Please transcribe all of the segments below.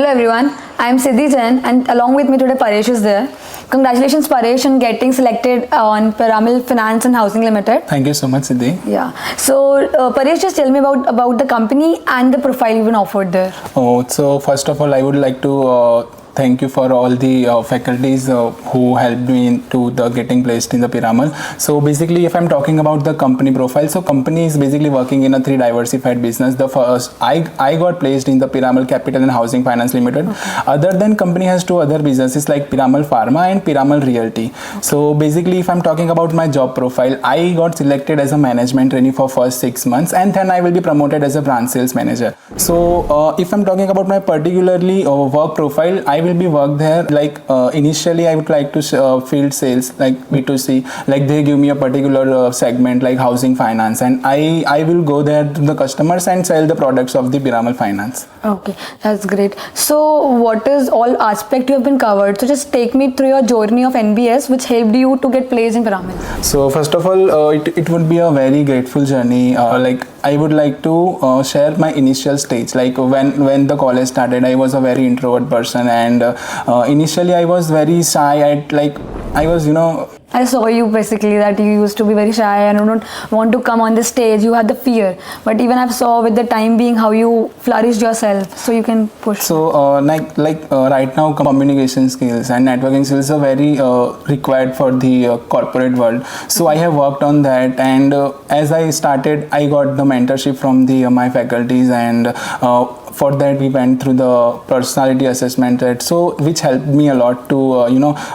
Hello everyone, I am Siddhi Jain and along with me today Paresh is there. Congratulations Paresh on getting selected on Piramal Finance and Housing Limited. Thank you so much, Siddhi. Yeah. So Paresh, just tell me about the company and the profile you've been offered there. Oh, so first of all, I would like to thank you for all the faculties who helped me into the getting placed in the Piramal. So basically, if I'm talking about the company profile, so company is basically working in a three diversified business. The first, I got placed in the Piramal Capital and Housing Finance Limited. Okay. Other than company has two other businesses like Piramal Pharma and Piramal Realty. So basically, if I'm talking about my job profile, I got selected as a management trainee for first 6 months, and then I will be promoted as a branch sales manager. So if I'm talking about my particularly work profile, I will be work there like initially I would like to field sales like B2C, like they give me a particular segment like housing finance, and I will go there to the customers and sell the products of the Piramal Finance. Okay, that's great. So what is all aspect you have been covered? So just take me through your journey of NBS which helped you to get placed in Piramal. So first of all, it would be a very grateful journey. Like I would like to share my initial stage. Like when the college started, I was a very introvert person, and initially I was very shy. I was, I saw you basically that you used to be very shy and you don't want to come on the stage. You had the fear, but even I saw with the time being how you flourished yourself, so you can push. So right now, communication skills and networking skills are very required for the corporate world. So I have worked on that, and as I started, I got the mentorship from the my faculties, and for that we went through the personality assessment, which helped me a lot to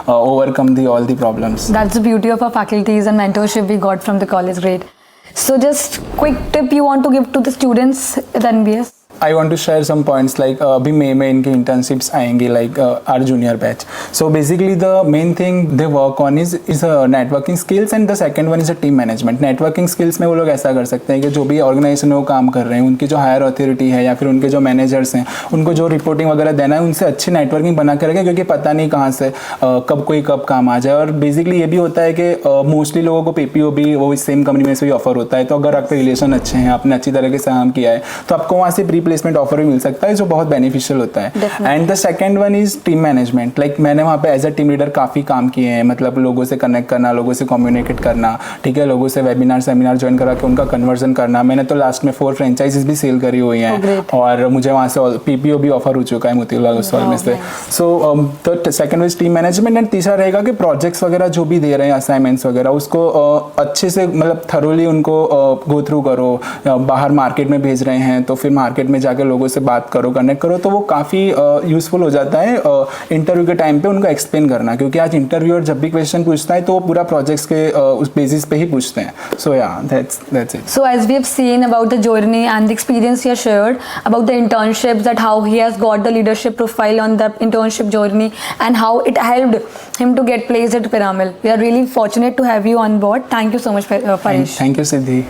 overcome all the problems. That's the beauty of our faculties and mentorship we got from the college. Great. So just quick tip you want to give to the students at NBS? I want to share some points like अभी मई में इनके internships आएंगे like our junior batch. So basically the main thing they work on is networking skills, and the second one is a team management. Networking skills में वो लोग ऐसा कर सकते हैं कि जो भी ऑर्गेनाइजेशन में वो काम कर रहे हैं, उनकी जो हायर अथॉरिटी है या फिर उनके जो मैनेजर्स हैं, उनको जो रिपोर्टिंग वगैरह देना है, उनसे अच्छी नेटवर्किंग बना कर रखें, क्योंकि पता नहीं कहाँ से कब काम आ जाए. और बेसिकली ये भी होता है कि मोस्टली लोगों को PPO भी वो सेम कंपनी में से भी ऑफर होता है. तो अगर आपके रिलेशन अच्छे हैं, आपने अच्छी तरीके से काम किया है, तो आपको वहाँ से प्लेसमेंट ऑफर भी मिल सकता है, जो बहुत बेनिफिशियल होता है. And the second one is team management. Like मैंने वहाँ पे एज अ टीम लीडर काफ़ी काम किए हैं, मतलब लोगों से कनेक्ट करना, लोगों से कम्युनिकेट करना, ठीक है, लोगों से वेबिनार सेमिनार ज्वाइन करा के उनका कन्वर्जन करना. मैंने तो लास्ट में 4 फ्रेंचाइजीज भी सेल करी हुई हैं, और मुझे वहाँ से PPO भी ऑफर हो चुका है मोतीलाल ओसवाल में से. So the second is team management, and तीसरा रहेगा कि प्रोजेक्ट्स वगैरह जो भी दे रहे हैं, असाइनमेंट्स वगैरह, उसको अच्छे से मतलब थरोली उनको गो थ्रू करो. बाहर मार्केट में भेज रहे हैं तो फिर मार्केट में जाके लोगों से बात करो, कनेक्ट करो, तो वो काफ़ी यूजफुल हो जाता है इंटरव्यू के टाइम पे उनको एक्सप्लेन करना, क्योंकि आज इंटरव्यूअर जब भी क्वेश्चन पूछता है तो वो पूरा प्रोजेक्ट्स के उस बेसिस पे ही पूछते हैं. सो या that's it. So as we have seen about the journey and the experience he has shared about the internships, that how he has got the leadership profile on the internship journey and how it helped him to get placed at Piramal. We are really fortunate to have you on board. Thank you so much, Paresh. Thank you, Siddhi.